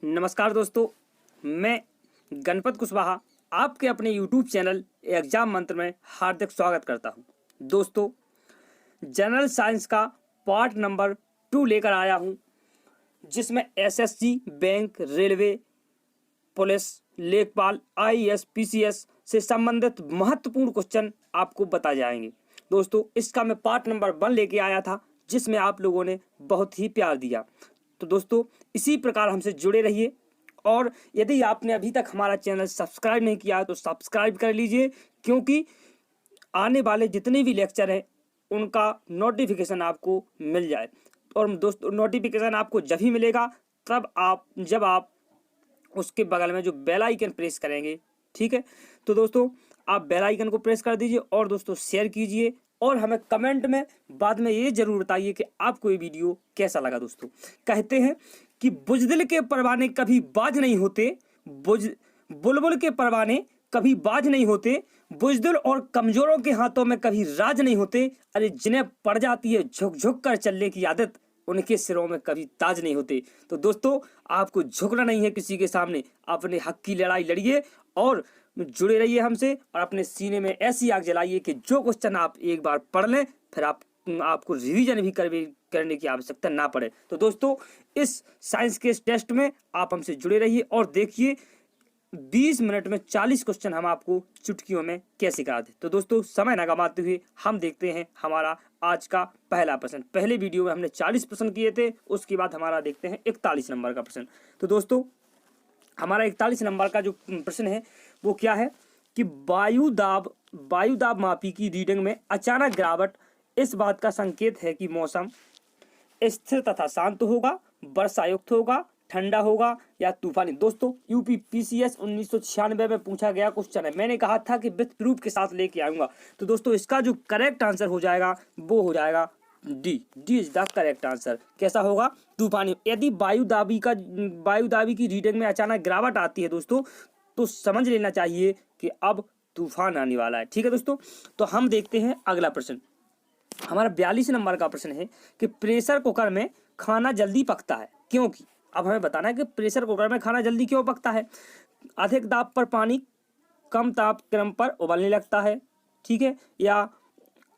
नमस्कार दोस्तों, मैं गणपत कुशवाहा आपके अपने YouTube चैनल एग्जाम मंत्र में हार्दिक स्वागत करता हूं। दोस्तों, जनरल साइंस का पार्ट नंबर 2 लेकर आया हूं, जिसमें एसएससी, बैंक, रेलवे, पुलिस, लेखपाल, आईएएस, पीसीएस से संबंधित महत्वपूर्ण क्वेश्चन आपको बताए जाएंगे। दोस्तों, इसका मैं पार्ट नंबर 1 लेके आया था, जिसमें आप लोगों ने बहुत ही प्यार दिया। तो दोस्तों, इसी प्रकार हमसे जुड़े रहिए और यदि आपने अभी तक हमारा चैनल सब्सक्राइब नहीं किया तो सब्सक्राइब कर लीजिए, क्योंकि आने वाले जितने भी लेक्चर हैं उनका नोटिफिकेशन आपको मिल जाए। और दोस्तों, नोटिफिकेशन आपको जब ही मिलेगा जब आप उसके बगल में जो बेल आइकन प्रेस करेंगे, ठीक है। तो दोस्तों, आप बेल आइकन को प्रेस कर दीजिए और दोस्तों शेयर कीजिए और हमें कमेंट में बाद में ये जरूर बताइए कि आपको ये वीडियो कैसा लगा। दोस्तों, कहते हैं कि बुजदिल के परवाने कभी बाज नहीं होते, बुलबुल के परवाने कभी बाज नहीं होते, बुजदिल और कमजोरों के हाथों में कभी राज नहीं होते। अरे जिन्हें पड़ जाती है झुक झुक कर चलने की आदत, उनके सिरों में कभी ताज नहीं होते। तो दोस्तों, आपको झुकना नहीं है किसी के सामने, अपने हक की लड़ाई लड़िए और जुड़े रहिए हमसे और अपने सीने में ऐसी आग जलाइए कि जो क्वेश्चन आप एक बार पढ़ लें फिर आपको रिवीजन भी करने की आवश्यकता ना पड़े। तो दोस्तों, इस साइंस के टेस्ट में आप हमसे जुड़े रहिए और देखिए 20 मिनट में 40 क्वेश्चन हम आपको चुटकियों में कैसे करा दें। तो दोस्तों, समय न गंवाते हुए हम देखते हैं हमारा आज का पहला प्रश्न। पहले वीडियो में हमने 40 प्रश्न किए थे, उसके बाद हमारा देखते हैं 41 नंबर का प्रश्न। तो दोस्तों, हमारा 41 नंबर का जो प्रश्न है वो क्या है कि वायु दाब मापी की रीडिंग में अचानक गिरावट इस बात का संकेत है कि मौसम स्थिर तथा शांत होगा, वर्षा युक्त होगा, ठंडा होगा या तूफानी। दोस्तों, यूपी पीसीएस 1996 में पूछा गया क्वेश्चन है। मैंने कहा था कि विथ प्रूफ के साथ लेके आऊंगा। तो दोस्तों, इसका जो करेक्ट आंसर हो जाएगा वो हो जाएगा D is the correct answer. कैसा होगा? तूफानी। यदि वायु दाबी की रीडिंग में अचानक गिरावट आती है दोस्तों, तो समझ लेना चाहिए कि अब तूफान आने वाला है। ठीक है दोस्तों, तो हम देखते हैं अगला प्रश्न। हमारा 42 नंबर का प्रश्न है कि प्रेशर कुकर में खाना जल्दी पकता है क्योंकि। अब हमें बताना है कि प्रेशर कुकर में खाना जल्दी क्यों पकता है। अधिक दाब पर पानी कम तापक्रम पर उबलने लगता है, ठीक है, या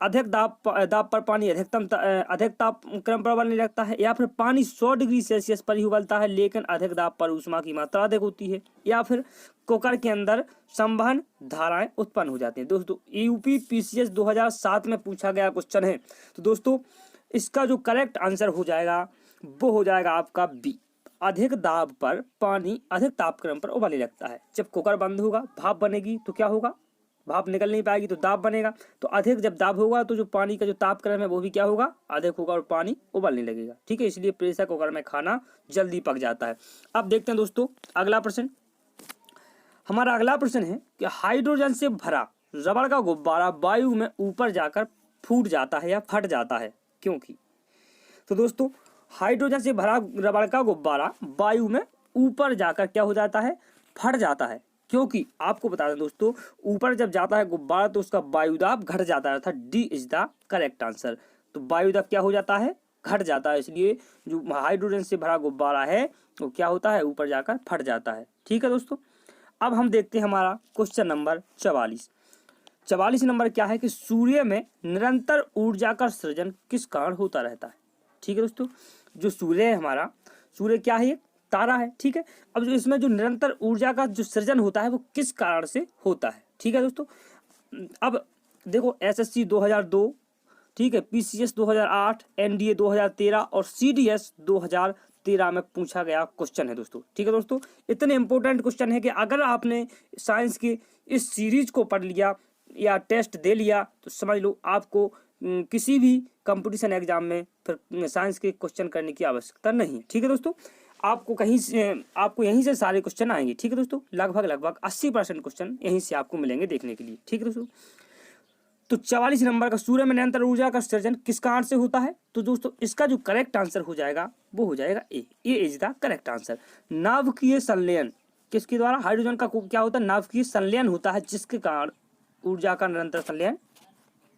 अधिक दाब पर पानी अधिक तापक्रम पर उबलने लगता है, या फिर पानी 100 डिग्री सेल्सियस पर ही उबलता है लेकिन अधिक दाब पर ऊष्मा की मात्रा अधिक होती है, या फिर कुकर के अंदर संवहन धाराएं उत्पन्न हो जाती हैं। दोस्तों, यूपी पीसीएस 2007 में पूछा गया क्वेश्चन है। तो दोस्तों, इसका जो करेक्ट आंसर हो जाएगा वो हो जाएगा आपका बी। अधिक दाब पर पानी अधिक तापक्रम पर उबलने लगता है। जब कुकर बंद होगा, भाप बनेगी तो क्या होगा? भाप निकल नहीं पाएगी तो दाब बनेगा। तो अधिक जब दाब होगा तो जो पानी का जो तापक्रम है वो भी क्या होगा? अधिक होगा और पानी उबलने लगेगा। ठीक है, इसलिए प्रेशर कुकर में खाना जल्दी पक जाता है। अब देखते हैं दोस्तों अगला प्रश्न। हमारा अगला प्रश्न है कि हाइड्रोजन से भरा रबड़ का गुब्बारा वायु में ऊपर जाकर फूट जाता है या फट जाता है क्योंकि। तो दोस्तों, हाइड्रोजन से भरा रबड़ का गुब्बारा वायु में ऊपर जाकर क्या हो जाता है? फट जाता है। क्योंकि आपको बता दें दोस्तों, ऊपर जब जाता है गुब्बारा तो उसका वायुदाब घट जाता है, अर्थात D is the correct answer. तो वायुदाब क्या हो जाता है? घट जाता है। इसलिए जो हाइड्रोजन से भरा गुब्बारा है वो क्या होता है? ऊपर जाकर फट जाता है। ठीक है दोस्तों, अब हम देखते हैं हमारा क्वेश्चन नंबर 44। 44 नंबर क्या है कि सूर्य में निरंतर ऊर्जा का सृजन किस कारण होता रहता है। ठीक है दोस्तों, जो सूर्य है हमारा, सूर्य क्या है? तारा है। ठीक है, अब जो इसमें जो निरंतर ऊर्जा का जो सृजन होता है वो किस कारण से होता है। ठीक है दोस्तों, अब देखो एसएससी 2002, ठीक है, पीसीएस 2008, एनडीए 2013 और सीडीएस 2013 में पूछा गया क्वेश्चन है दोस्तों। ठीक है दोस्तों, इतने इंपॉर्टेंट क्वेश्चन है कि अगर आपने साइंस की इस सीरीज को पढ़ लिया या टेस्ट दे लिया तो समझ लो आपको किसी भी कंपटीशन एग्जाम में फिर साइंस के क्वेश्चन करने की आवश्यकता नहीं है। ठीक है दोस्तों, आपको यहीं से सारे क्वेश्चन आएंगे। ठीक है दोस्तों, लगभग 80% क्वेश्चन यहीं से आपको मिलेंगे देखने के लिए। ठीक है दोस्तों, तो 44 नंबर का सूर्य में निरंतर ऊर्जा का सृजन किस कारण से होता है। तो दोस्तों, इसका जो करेक्ट आंसर हो जाएगा वो हो जाएगा ए इज द करेक्ट आंसर। नाभिकीय संलयन किसके द्वारा? हाइड्रोजन का क्या होता है? नाभिकीय संलयन होता है, जिसके कारण ऊर्जा का निरंतर संलयन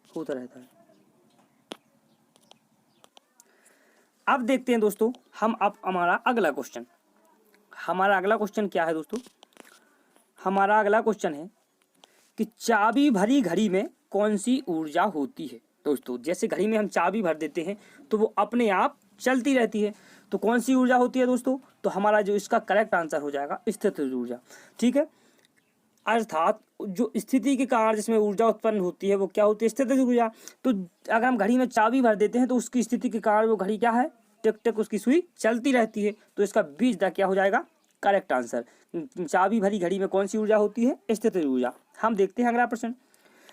होता रहता है। अब देखते हैं दोस्तों हम अब हमारा अगला क्वेश्चन। हमारा अगला क्वेश्चन क्या है दोस्तों? हमारा अगला क्वेश्चन है कि चाबी भरी घड़ी में कौन सी ऊर्जा होती है? दोस्तों जैसे घड़ी में हम चाबी भर देते हैं तो वो अपने आप चलती रहती है, तो कौन सी ऊर्जा होती है दोस्तों? तो हमारा जो इसका करेक्ट आंसर हो जाएगा स्थितिज ऊर्जा। ठीक है, अर्थात जो स्थिति के कारण जिसमें ऊर्जा उत्पन्न होती है वो क्या होती है? स्थितिज ऊर्जा। तो अगर हम घड़ी में चाबी भर देते हैं तो उसकी स्थिति के कारण वो घड़ी क्या है? टिक टिक उसकी सुई चलती रहती है, तो इसका बीच दा क्या हो जाएगा? Correct answer. चाबी भरी घड़ी में कौन सी ऊर्जा होती है? स्थितिज ऊर्जा। हम देखते हैं अगला प्रश्न।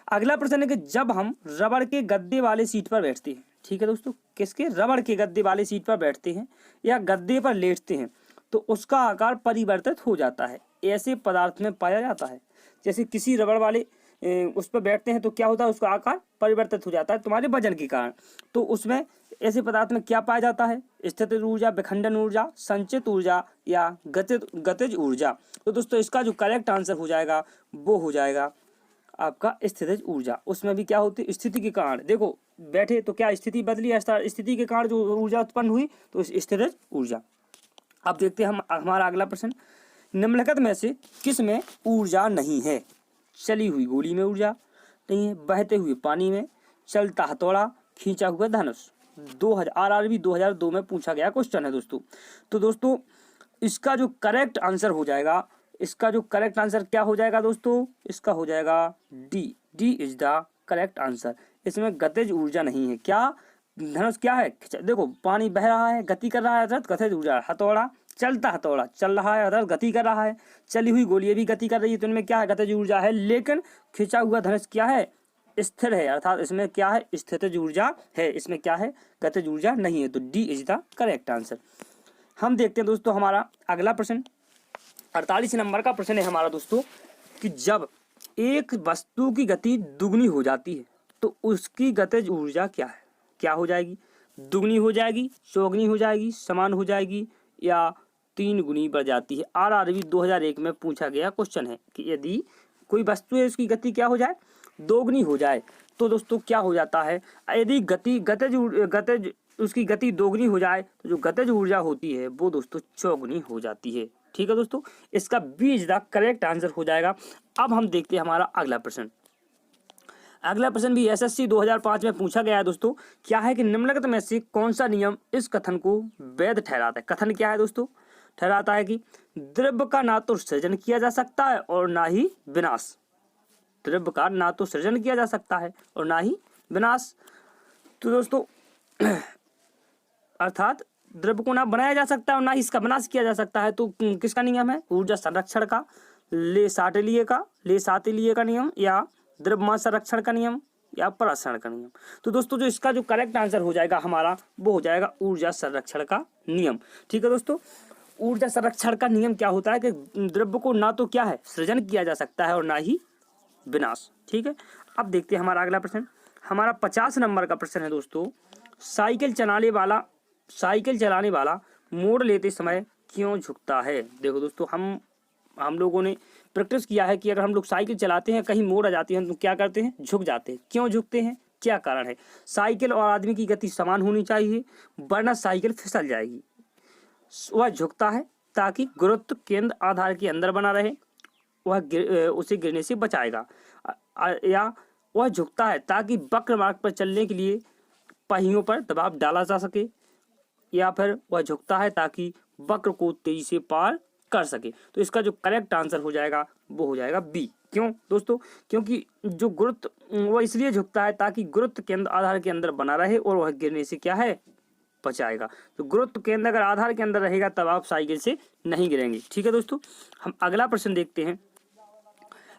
अगला प्रश्न है कि जब हम रबड़ के गद्दे वाले सीट पर बैठते हैं, ठीक है दोस्तों, किसके? रबड़ के गद्दे वाले सीट पर बैठते हैं या गद्दे पर लेटते हैं, तो उसका आकार परिवर्तित हो जाता है, ऐसे पदार्थ में पाया जाता है। जैसे किसी रबड़ वाले उस पर बैठते हैं तो क्या होता है? उसका आकार परिवर्तित हो जाता है तुम्हारे वजन के कारण। तो उसमें ऐसे पदार्थ में क्या पाया जाता है? स्थितिज ऊर्जा, विखंडन ऊर्जा, संचित ऊर्जा या गतिज ऊर्जा। तो दोस्तों इसका जो करेक्ट आंसर हो जाएगा वो हो जाएगा आपका स्थितिज ऊर्जा। उसमें भी क्या होती है? स्थिति के कारण। देखो बैठे तो क्या स्थिति बदली, स्थिति के कारण जो ऊर्जा उत्पन्न हुई तो स्थितिज ऊर्जा। अब देखते हैं हम हमारा अगला प्रश्न। निम्नलिखित में से किस में ऊर्जा नहीं है? चली हुई गोली में ऊर्जा नहीं है, बहते हुए पानी में, चलता हथौड़ा, खींचा हुआ धनुष। RRB 2002 में पूछा गया क्वेश्चन है दोस्तों। तो दोस्तों इसका जो करेक्ट आंसर हो जाएगा, इसका जो करेक्ट आंसर क्या हो जाएगा दोस्तों? इसका हो जाएगा D is the correct answer. इसमें गतिज ऊर्जा नहीं है। क्या धनुष क्या है? देखो पानी बह रहा है, गति कर रहा है, अर्थात गतिज ऊर्जा। हथौड़ा चलता हथौड़ा चल रहा है, अर्थात गति कर रहा है। चली हुई गोली भी गति कर रही है, तो इनमें क्या है? गतिज ऊर्जा है। लेकिन खिंचा हुआ धनुष क्या है? स्थिर है, अर्थात इसमें क्या है? स्थितिज ऊर्जा है। इसमें क्या है? गतिज ऊर्जा नहीं है। तो D is the correct answer. हम देखते हैं दोस्तों हमारा अगला प्रश्न। 48 नंबर का प्रश्न है हमारा दोस्तों कि जब एक वस्तु की गति दुगनी हो जाती है तो उसकी गतिज ऊर्जा क्या है? क्या हो जाएगी? दुगनी हो जाएगी, चौगुनी हो जाएगी, समान हो जाएगी या तीन गुनी बढ़ जाती है? RRB 2001 में पूछा गया क्वेश्चन है कि यदि कोई वस्तु है उसकी गति क्या हो जाए? दोगुनी हो जाए, तो दोस्तों क्या हो जाता है? यदि गतिज उसकी गति दोगुनी हो जाए तो जो गतिज ऊर्जा होती है वो दोस्तों चौगुनी हो जाती है। ठीक है दोस्तों, इसका B is the correct answer हो जाएगा। अब हम देखते हैं हमारा अगला प्रश्न। अगला प्रश्न भी SSC 2005 में पूछा गया है दोस्तों। क्या है कि निम्नलिखित में से कौन सा नियम इस कथन को वैध ठहराता है? कथन क्या है दोस्तों? ठहराता है कि द्रव्य का ना तो सृजन किया जा सकता है और ना ही विनाश। द्रव्य का ना तो सृजन किया जा सकता है और ना ही विनाश। तो दोस्तों अर्थात द्रव्य को ना बनाया जा सकता है और ना ही इसका विनाश किया जा सकता है। तो किसका नियम है? ऊर्जा संरक्षण का, ले साटेलिए का नियम या द्रव्यमान संरक्षण का नियम या परासरण का नियम। तो दोस्तों जो इसका जो करेक्ट आंसर हो जाएगा हमारा वो हो जाएगा ऊर्जा संरक्षण का नियम। ठीक है दोस्तों, ऊर्जा संरक्षण का नियम क्या होता है कि द्रव्य को ना तो क्या है? सृजन किया जा सकता है और ना ही विनाश। ठीक है, अब देखते हैं हमारा अगला प्रश्न। हमारा 50 नंबर का प्रश्न है दोस्तों। साइकिल चलाने वाला मोड़ लेते समय क्यों झुकता है? देखो दोस्तों हम लोगों ने प्रैक्टिस किया है कि अगर हम लोग साइकिल चलाते हैं, कहीं मोड़ आ जाती है तो क्या करते हैं? झुक जाते हैं। क्यों झुकते हैं? क्या कारण है? साइकिल और आदमी की गति समान होनी चाहिए, वरना साइकिल फिसल जाएगी। वह झुकता है ताकि गुरुत्व केंद्र आधार के अंदर बना रहे, वह उसे गिरने से बचाएगा। या वह झुकता है ताकि वक्र मार्ग पर चलने के लिए पहियों पर दबाव डाला जा सके, या फिर वह झुकता है ताकि वक्र को तेजी से पार कर सके। तो इसका जो करेक्ट आंसर हो जाएगा वो हो जाएगा बी। क्यों दोस्तों? क्योंकि जो गुरुत्व वो इसलिए झुकता है ताकि गुरुत्व केंद्र आधार के अंदर बना रहे और वह गिरने से क्या है? बचाएगा। तो गुरुत्व केंद्र अगर आधार के अंदर रहेगा तब आप साइकिल से नहीं गिरेंगे। ठीक है दोस्तों, हम अगला प्रश्न देखते हैं।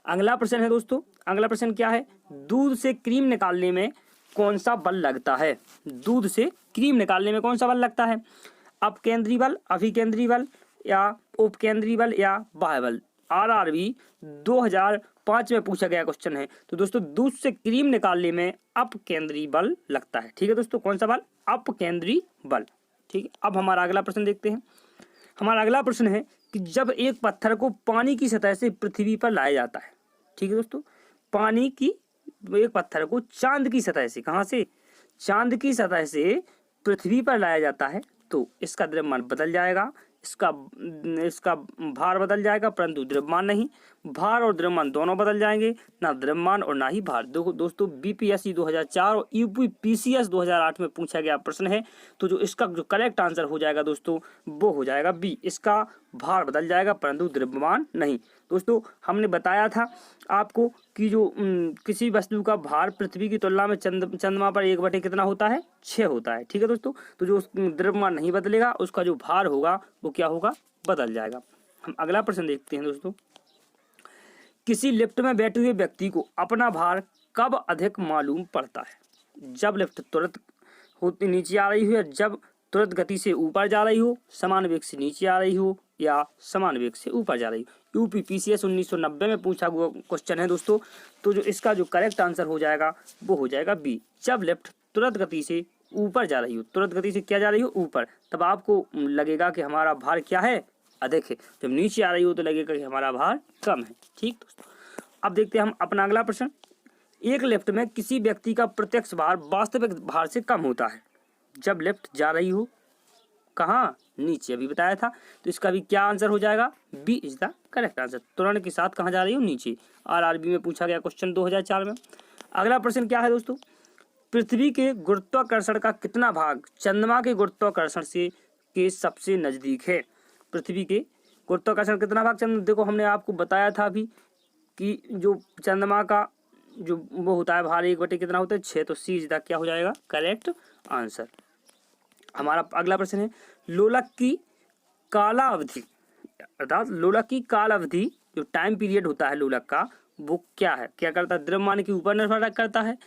अगला प्रश्न है दोस्तों, अगला प्रश्न क्या है? दूध से क्रीम निकालने में कौन सा बल लगता है? दूध से क्रीम निकालने में कौन सा बल लगता है? अपकेंद्री बल, अभिकेंद्री बल या उपकेंद्री बल या बाह्य बल? RRB 2005 में पूछा गया क्वेश्चन है। तो दोस्तों दूध से क्रीम निकालने में अपकेंद्री बल लगता है। ठीक है दोस्तों, कौन सा बल? अपकेंद्री बल। ठीक है, अब हमारा अगला प्रश्न देखते हैं। हमारा अगला प्रश्न है कि जब एक पत्थर को पानी की सतह से पृथ्वी पर लाया जाता है, ठीक है दोस्तों, पानी की एक पत्थर को चांद की सतह से, कहां से? चांद की सतह से पृथ्वी पर लाया जाता है, तो इसका द्रव्यमान बदल जाएगा इसका इसका भार बदल जाएगा परंतु द्रव्यमान नहीं। भार और द्रव्यमान दोनों बदल जाएंगे, ना द्रव्यमान और ना ही भार। देखो दोस्तों, बीपीएससी 2004 और यूपीपीसीएस 2008 में पूछा गया प्रश्न है। तो जो इसका जो करेक्ट आंसर हो जाएगा दोस्तों, वो हो जाएगा बी, इसका भार बदल जाएगा परंतु द्रव्यमान नहीं। दोस्तों, हमने बताया था आपको कि जो किसी वस्तु का भार पृथ्वी की तुलना में चंद्रमा पर 1/6 कितना होता है, 6 होता है। ठीक है दोस्तों, तो जो द्रव्यमान नहीं बदलेगा, उसका जो भार होगा वो क्या होगा, बदल जाएगा। हम अगला प्रश्न देखते हैं दोस्तों। किसी लिफ्ट में बैठे हुए व्यक्ति को अपना भार कब अधिक मालूम पड़ता है? जब लिफ्ट तुरंत होती नीचे आ रही हो, या जब तुरंत गति से ऊपर जा रही हो, समान वेग से नीचे आ रही हो, या समान वेग से ऊपर जा रही हो। यूपीपीसीएस 1990 में पूछा हुआ क्वेश्चन है दोस्तों। तो जो इसका जो करेक्ट आंसर हो जाएगा वो हो जाएगा बी, जब लिफ्ट तुरंत गति से ऊपर जा रही हो। तुरंत गति से क्या जा रही हो, ऊपर, तब आपको लगेगा कि हमारा भार क्या है, अधिक है। जब नीचे आ रही हो तो लगेगा कि हमारा भार कम है। ठीक दोस्तों, अब देखते हैं हम अपना अगला प्रश्न। एक लिफ्ट में किसी व्यक्ति का प्रत्यक्ष भार वास्तविक भार से कम होता है जब लिफ्ट जा रही हो कहाँ, नीचे, अभी बताया था। तो इसका भी क्या आंसर हो जाएगा, B is the correct answer. तुरंत के साथ कहाँ जा रही हो, नीचे। आरआरबी में पूछा गया क्वेश्चन 2004 में। अगला प्रश्न क्या है दोस्तों, पृथ्वी के गुरुत्वाकर्षण का कितना भाग चंद्रमा के गुरुत्वाकर्षण से के सबसे नजदीक है? पृथ्वी के गुरुत्वाकर्षण कितना भाग चंद्र, देखो हमने आपको बताया था अभी कि जो चंद्रमा का जो वो होता है भार 1/6 कितना होता है, 6। तो सी इज द क्या हो जाएगा, करेक्ट आंसर। हमारा अगला प्रश्न है, लोलक की कालावधि, अर्थात लोलक की काल अवधि, जो टाइम पीरियड होता है लोलक का, वो क्या है, क्या करता है, द्रव्यमान के ऊपर निर्भर करता है,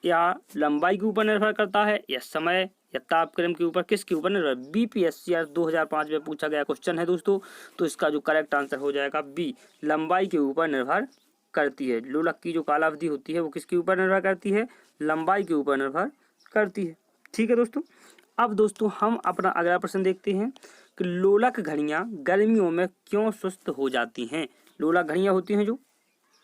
या लंबाई के ऊपर निर्भर करता है, या समय या तापक्रम के ऊपर, किसके ऊपर निर्भर? बीपीएससी 2005 में पूछा गया क्वेश्चन है दोस्तों। तो इसका जो करेक्ट आंसर हो जाएगा बी, लंबाई के ऊपर निर्भर करती है। लोलक की जो कालावधि होती है वो किसके ऊपर निर्भर करती है, लंबाई के ऊपर निर्भर करती है। ठीक है दोस्तों, अब दोस्तों हम अपना अगला प्रश्न देखते हैं कि लोलक घड़ियां गर्मियों में क्यों सुस्त हो जाती हैं? लोलक घड़ियां होती हैं जो,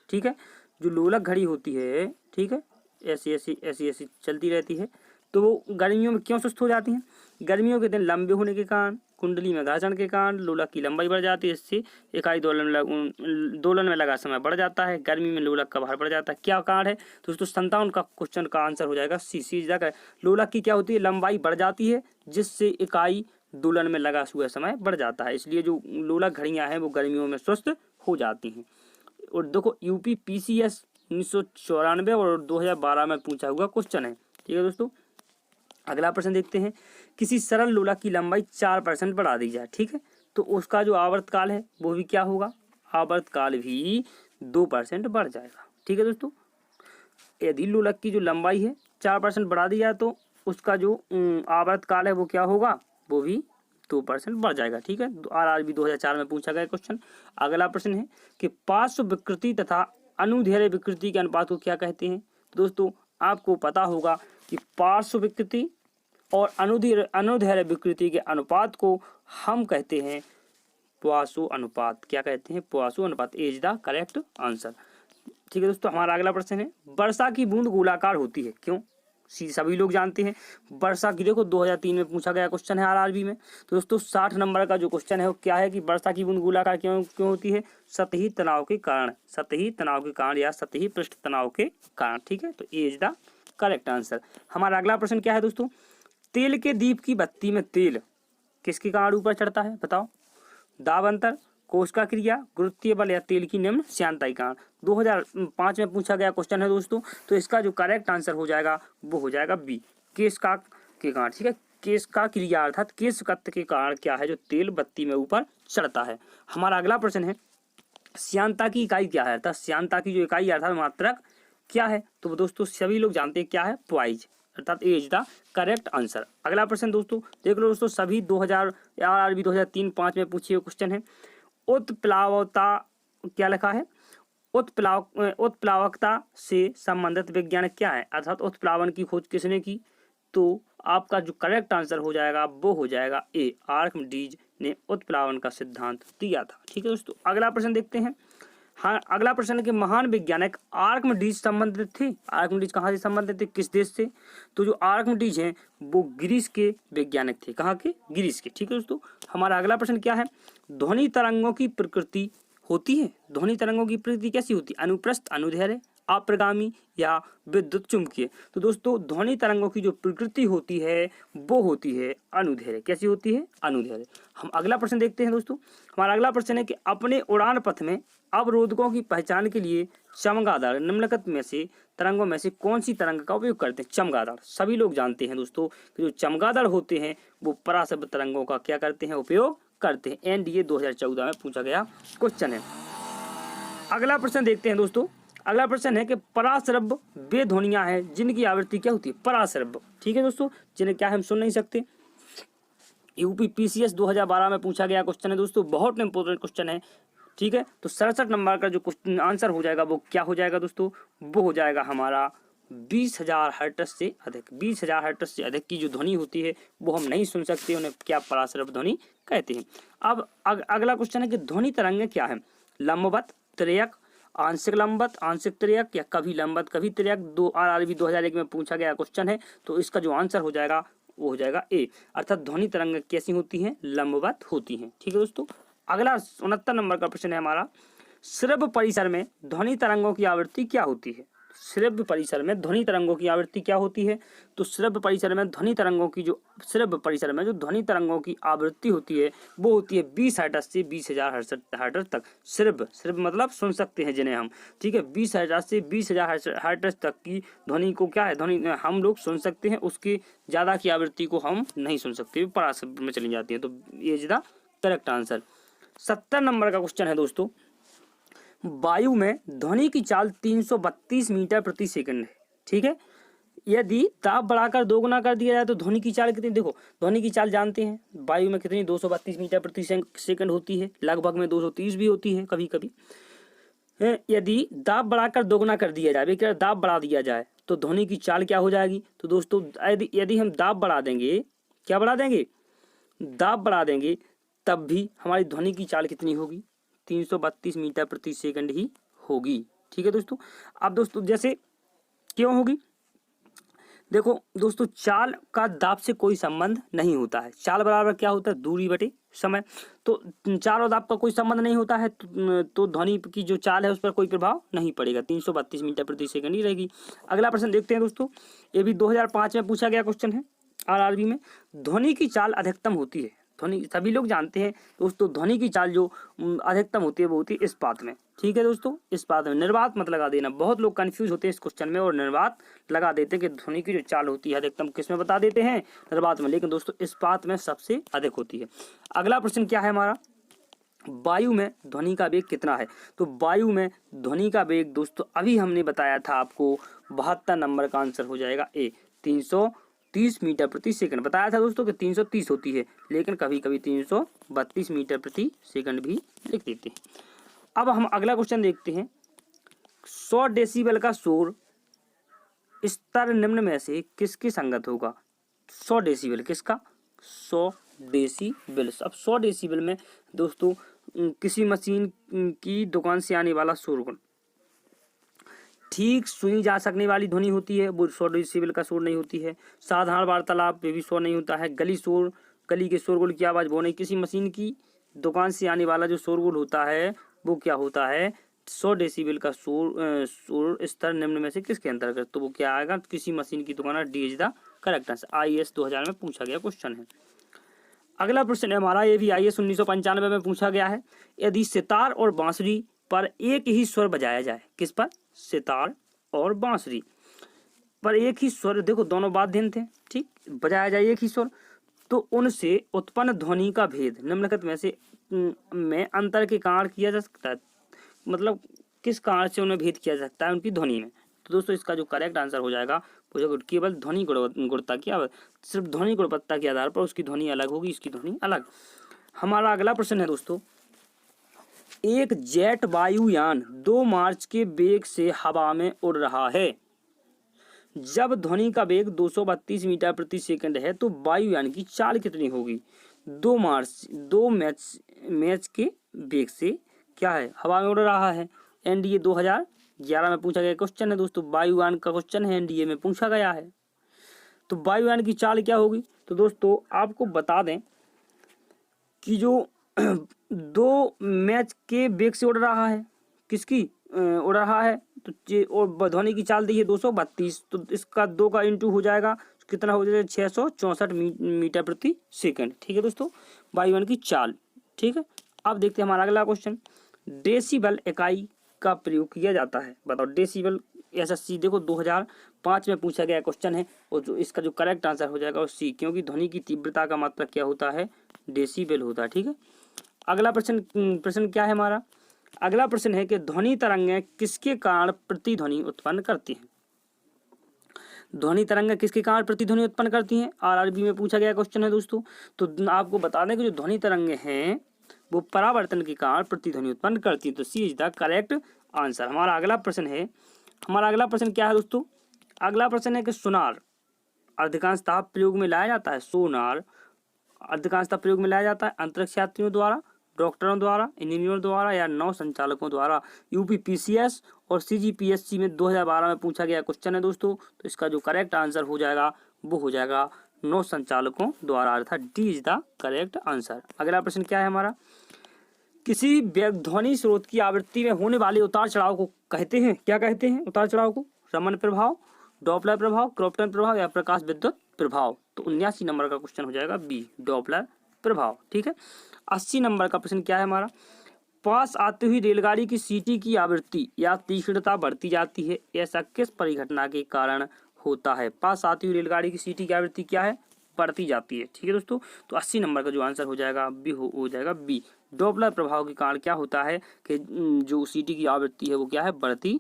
ठीक है, जो लोलक घड़ी होती है, ठीक है, ऐसी ऐसी ऐसी ऐसी चलती रहती है, तो वो गर्मियों में क्यों सुस्त हो जाती हैं? गर्मियों के दिन लंबे होने के कारण, कुंडली में घर्षण के कारण लोलक की लंबाई बढ़ जाती है। इससे इकाई दोलन में लगा समय बढ़ जाता है। गर्मी में लोलक का भार बढ़ जाता है। क्या कारण है दोस्तों? 57 का क्वेश्चन का आंसर हो जाएगा सी जाकर। लोलक की क्या होती है, लंबाई बढ़ जाती है, जिससे इकाई दोलन में लगा हुआ समय बढ़ जाता है। इसलिए जो लोलक घड़ियां हैं वो गर्मियों में सुस्त हो जाती हैं। और देखो यूपीपीसीएस 1994 और 2012 में पूछा हुआ क्वेश्चन है। ठीक है दोस्तों, अगला प्रश्न देखते हैं। किसी सरल लोलक की लंबाई 4% बढ़ा दी जाए, ठीक है, तो उसका जो आवर्तकाल है वो भी क्या होगा, आवर्तकाल भी 2% बढ़ जाएगा। ठीक है दोस्तों, यदि लोलक की जो लंबाई है 4% बढ़ा दी जाए तो उसका जो आवर्तकाल है वो क्या होगा, वो भी 2% बढ़ जाएगा। ठीक है, आरआरबी 2004 में पूछा गया क्वेश्चन। अगला प्रश्न है कि पार्श्व विकृति तथा अनुदैर्ध्य विकृति के अनुपात को क्या कहते हैं? दोस्तों आपको पता होगा कि पार्श्व विकृति और अनुदैर्ध्य विकृति के अनुपात को हम कहते हैं पोआसो अनुपात। क्या कहते हैं? पोआसो अनुपात इज द करेक्ट आंसर। ठीक है दोस्तों, हमारा अगला प्रश्न है, वर्षा की बूंद गोलाकार होती है क्यों? सभी लोग जानते हैं वर्षा की, देखो 2003 में पूछा गया क्वेश्चन है आरआरबी में। तो दोस्तों 60 नंबर का जो क्वेश्चन है वो क्या है कि वर्षा की बूंद गोलाकार क्यों होती है? सतही तनाव के कारण, सतही तनाव के कारण या सतही पृष्ठ तनाव के कारण। ठीक है, तो ए इज द करेक्ट आंसर। हमारा अगला प्रश्न क्या है दोस्तों, तेल के दीप की बत्ती में तेल किसके कारण ऊपर चढ़ता है, बताओ? दाब अंतर, कोशिका क्रिया, गुरुत्वीय बल या तेल की निम्न श्यानता के कारण। 2005 में पूछा गया क्वेश्चन है दोस्तों। तो इसका जो करेक्ट आंसर हो जाएगा वो हो जाएगा बी, केशका के कारण। ठीक है, केशका क्रिया अर्थात केशकत्व के कारण क्या है, जो तेल बत्ती में ऊपर चढ़ता है। हमारा अगला प्रश्न है, श्यानता की इकाई क्या है, अर्थात श्यानता की जो इकाई अर्थात मात्रक क्या है? तो दोस्तों सभी लोग जानते हैं क्या है, पॉइज, अर्थात ए इज द करेक्ट आंसर। अगला प्रश्न दोस्तों देख लो दोस्तों, सभी 2000 आरआरबी 2003-05 में पूछे हुए क्वेश्चन है। उत्प्लावकता क्या लिखा है? उत्प्लावकता से संबंधित विज्ञान क्या है, अर्थात उत्प्लावन की खोज किसने की? तो आपका जो करेक्ट आंसर हो जाएगा वो हो जाएगा ए, आर्किमिडीज ने उत्प्लावन का सिद्धांत दिया था। ठीक है दोस्तों, अगला प्रश्न देखते हैं। हाँ, अगला प्रश्न है कि महान वैज्ञानिक आर्किमिडीज संबंधित थे। आर्किमिडीज कहाँ से संबंधित थे, किस देश से? तो जो आर्किमिडीज हैं वो ग्रीस के वैज्ञानिक थे। कहाँ के? ग्रीस के। ठीक है दोस्तों, हमारा अगला प्रश्न क्या है? ध्वनि तरंगों की प्रकृति होती है। ध्वनि तरंगों की प्रकृति कैसी होती है? अनुप्रस्थ, अनुदैर्ध्य, अप्रगामी या विद्युत चुंबकीय। तो दोस्तों ध्वनि तरंगों की जो प्रकृति होती है वो होती है अनुदैर्ध्य। कैसी होती है? अनुदैर्ध्य। हम अगला प्रश्न देखते हैं दोस्तों। हमारा अगला प्रश्न है कि अपने उड़ान पथ में अवरोधकों की पहचान के लिए चमगादड़ निम्नलिखित में से तरंगों में से कौन सी तरंग का उपयोग करते हैं? चमगादड़ सभी लोग जानते हैं दोस्तों कि जो चमगादड़ होते हैं वो पराशब्द तरंगों का क्या करते हैं? उपयोग करते हैं। एनडीए 2014 में पूछा गया क्वेश्चन है। अगला प्रश्न देखते हैं दोस्तों। अगला प्रश्न है कि पराश्रव्य वे ध्वनियां हैं जिनकी आवृत्ति क्या होती है? पराश्रव्य। ठीक है दोस्तों, जिन्हें क्या हम सुन नहीं सकते। यूपी पीसीएस 2012 में पूछा गया क्वेश्चन है दोस्तों, बहुत इंपॉर्टेंट क्वेश्चन है। ठीक है, तो 67 नंबर का जो क्वेश्चन आंसर हो जाएगा वो क्या हो जाएगा दोस्तों? वो हो जाएगा हमारा 20,000 हर्ट्ज से अधिक। 20,000 हर्ट्ज से अधिक की जो ध्वनि होती है वो हम नहीं सुन सकते, उन्हें क्या पराश्रव्य ध्वनि कहते हैं। अब अगला क्वेश्चन है कि ध्वनि तरंगें क्या है? लंबवत, त्रियक, आंशिक लंबवत, आंशिक त्रियक या कभी लंबवत कभी त्रियक। RRB 2001 में पूछा गया क्वेश्चन है, तो इसका जो आंसर हो जाएगा वो हो जाएगा ए, अर्थात ध्वनि तरंग कैसी होती हैं? लंबवत होती हैं। ठीक है दोस्तों, अगला 69 नंबर का प्रश्न है हमारा, श्रव्य परिसर में ध्वनि तरंगों की आवृत्ति क्या होती है? श्रव्य परिसर में ध्वनि तरंगों की आवृत्ति क्या होती है? तो श्रव्य परिसर में ध्वनि तरंगों की जो ध्वनि तरंगों की आवृत्ति होती है वो होती है 20 हर्ट्ज से 20,000 हर्ट्ज तक। श्रव्य मतलब सुन सकते हैं जिन्हें हम। ठीक है, 20 हर्ट्ज से 20,000 हर्ट्ज तक की ध्वनि को क्या है? ध्वनि हम लोग सुन सकते हैं, उसकी ज्यादा की आवृत्ति को हम नहीं सुन सकते, पराश्रव्य में चली जाती है। तो ये is the correct answer. 70 number का क्वेश्चन है दोस्तों, वायु में ध्वनि की चाल 332 मीटर प्रति सेकंड है। ठीक है, यदि दाब बढ़ाकर दोगुना कर दिया जाए तो ध्वनि की चाल कितनी? देखो ध्वनि की चाल जानते हैं वायु में कितनी? 232 मीटर प्रति सेकंड होती है, लगभग में 230 भी होती है कभी कभी। यदि दाब बढ़ाकर दोगुना कर दिया जाए, क्या दाब बढ़ा दिया जाए तो ध्वनि की चाल क्या हो जाएगी? तो दोस्तों यदि हम दाब बढ़ा देंगे, क्या बढ़ा देंगे? दाब बढ़ा देंगे, तब भी हमारी ध्वनि की चाल कितनी होगी? 332 मीटर प्रति सेकंड ही होगी। ठीक है दोस्तों, अब दोस्तों जैसे क्यों होगी? देखो दोस्तों, चाल का दाब से कोई संबंध नहीं होता है। चाल बराबर क्या होता है? दूरी बटे समय। तो चाल और दाब का कोई संबंध नहीं होता है, तो ध्वनि की जो चाल है उस पर कोई प्रभाव नहीं पड़ेगा। 332 मीटर प्रति सेकंड ही रहेगी। अगला प्रश्न देखते हैं दोस्तों, ये भी 2005 में पूछा गया क्वेश्चन है RRB में। ध्वनि की चाल अधिकतम होती है, ध्वनि सभी लोग जानते हैं दोस्तों, ध्वनि की चाल जो अधिकतम होती है वो होती है इस्पात में। ठीक है दोस्तों, इस्पात में। निर्वात मत लगा देना, बहुत लोग कंफ्यूज होते हैं इस क्वेश्चन में और निर्वात लगा देते हैं कि ध्वनि की जो चाल होती है अधिकतम किस में बता देते हैं? निर्वात में। लेकिन दोस्तों इस्पात में सबसे अधिक होती है। अगला प्रश्न क्या है हमारा, वायु में ध्वनि का वेग कितना है? तो वायु में ध्वनि का वेग दोस्तों अभी हमने बताया था आपको, 72 नंबर का आंसर हो जाएगा ए, 330 मीटर प्रति सेकंड। बताया था दोस्तों कि 330 होती है, लेकिन कभी कभी 332 मीटर प्रति सेकंड भी लिख देते हैं। अब हम अगला क्वेश्चन देखते हैं, 100 डेसिबल का शोर स्तर निम्न में से किसके संगत होगा? 100 डेसिबल किसका? 100 डेसिबल। अब 100 डेसिबल में दोस्तों किसी मशीन की दुकान से आने वाला शोरगुल, ठीक सुनी जा सकने वाली ध्वनि होती है, वो 100 डेसिबल का शोर नहीं होती है। साधारण वार्तालाप पे भी शोर नहीं होता है। गली के शोरगुल की आवाज़ वो नहीं। किसी मशीन की दुकान से आने वाला जो शोरगुल होता है वो क्या होता है? 100 डेसिबल का शोर स्तर निम्न में से किसके अंतर्गत? तो वो क्या आएगा? किसी मशीन की दुकान। D is the correct answer. IAS 2000 में पूछा गया क्वेश्चन है। अगला प्रश्न है हमारा, ये भी IAS 1995 में पूछा गया है। यदि सितार और बांसुरी पर एक ही स्वर बजाया जाए, किस पर? सितार और बांसुरी पर एक ही स्वर, देखो दोनों वाद्य यंत्र थे, ठीक, बजाया जाए एक ही स्वर, तो उनसे उत्पन्न ध्वनि का भेद निम्नलिखित में से में अंतर के कारण किया जा सकता है। मतलब किस कारण से उन्हें भेद किया जा सकता है उनकी ध्वनि में? तो दोस्तों इसका जो करेक्ट आंसर हो जाएगा वो केवल ध्वनि गुणवत्ता की, सिर्फ ध्वनि गुणवत्ता के आधार पर उसकी ध्वनि अलग होगी, इसकी ध्वनि अलग। हमारा अगला प्रश्न है दोस्तों, एक जेट वायुयान 2 मार्च के वेग से हवा में उड़ रहा है। जब ध्वनि का वेग 232 मीटर प्रति सेकंड है तो वायुयान की चाल कितनी होगी? 2 मैच के वेग से क्या है? हवा में उड़ रहा है एनडीए 2011 में पूछा गया क्वेश्चन है दोस्तों, वायुयान का क्वेश्चन है, एनडीए में पूछा गया है। तो वायुयान की चाल क्या होगी? तो दोस्तों आपको बता दें कि जो 2 मैच के वेग से उड़ रहा है, किसकी उड़ रहा है, तो और ध्वनि की चाल दी है 232, तो इसका 2 का इंटू हो जाएगा, कितना हो जाएगा 664 मीटर प्रति सेकंड। ठीक है दोस्तों, वायुयान की चाल। ठीक है, अब देखते हैं हमारा अगला क्वेश्चन। डेसिबल इकाई का प्रयोग किया जाता है, बताओ डेसिबल। एसएससी देखो 2005 में पूछा गया क्वेश्चन है, और जो इसका जो करेक्ट आंसर हो जाएगा वो सी, क्योंकि ध्वनि की तीव्रता का मात्रक क्या होता है? डेसिबल होता है। ठीक है, अगला प्रश्न क्या है हमारा? अगला प्रश्न है कि ध्वनि तरंगें किसके कारण प्रतिध्वनि उत्पन्न करती हैं? ध्वनि तरंगें किसके कारण प्रतिध्वनि उत्पन्न करती हैं? आरआरबी में पूछा गया क्वेश्चन है दोस्तों। तो आपको बता दें कि जो ध्वनि तरंगें हैं वो परावर्तन के कारण प्रतिध्वनि उत्पन्न करती है, तो सी इज द करेक्ट आंसर। हमारा अगला प्रश्न क्या है दोस्तों? अगला प्रश्न है कि सोनार अधिकांशतः प्रयोग में लाया जाता है, सोनार अधिकांशतः प्रयोग में लाया जाता है अंतरिक्ष यात्रियों द्वारा, डॉक्टरों द्वारा, इंजीनियरों द्वारा या नौ संचालकों द्वारा। यूपीपीसीएस और सीजीपीएससी में 2012 में पूछा गया क्वेश्चन है दोस्तों। तो इसका जो करेक्ट आंसर हो जाएगा वो हो जाएगा नौ संचालकों द्वारा, अर्थात D is the correct answer. अगला प्रश्न क्या है हमारा? किसी ध्वनि स्रोत की आवृत्ति में होने वाले उतार चढ़ाव को कहते हैं, क्या कहते हैं उतार चढ़ाव को? रमन प्रभाव, डॉपलर प्रभाव, क्रॉम्पटन प्रभाव या प्रकाश विद्युत प्रभाव। तो 79 नंबर का क्वेश्चन हो जाएगा बी, डॉपलर प्रभाव। ठीक है, 80 नंबर का प्रश्न क्या है हमारा? पास आती हुई रेलगाड़ी की सीटी की आवृत्ति या तीक्ष्णता बढ़ती जाती है, ऐसा किस परिघटना के कारण होता है? पास आती हुई रेलगाड़ी की सीटी की आवृत्ति क्या है? बढ़ती जाती है। ठीक है दोस्तों, तो 80 नंबर का जो आंसर हो जाएगा बी, हो जाएगा बी। डॉपलर प्रभाव के कारण क्या होता है कि जो सीटी की आवृत्ति है वो क्या है? बढ़ती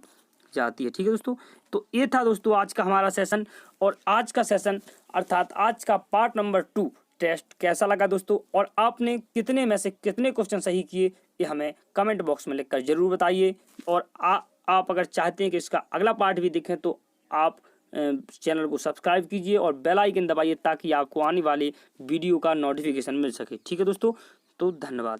जाती है। ठीक है दोस्तों, तो ये था दोस्तों आज का हमारा सेशन। और आज का सेशन अर्थात आज का पार्ट नंबर 2 टेस्ट कैसा लगा दोस्तों, और आपने कितने में से कितने क्वेश्चन सही किए ये हमें कमेंट बॉक्स में लिखकर जरूर बताइए। और आप अगर चाहते हैं कि इसका अगला पार्ट भी देखें तो आप चैनल को सब्सक्राइब कीजिए और बेल आइकन दबाइए, ताकि आपको आने वाली वीडियो का नोटिफिकेशन मिल सके। ठीक है दोस्तों, तो धन्यवाद।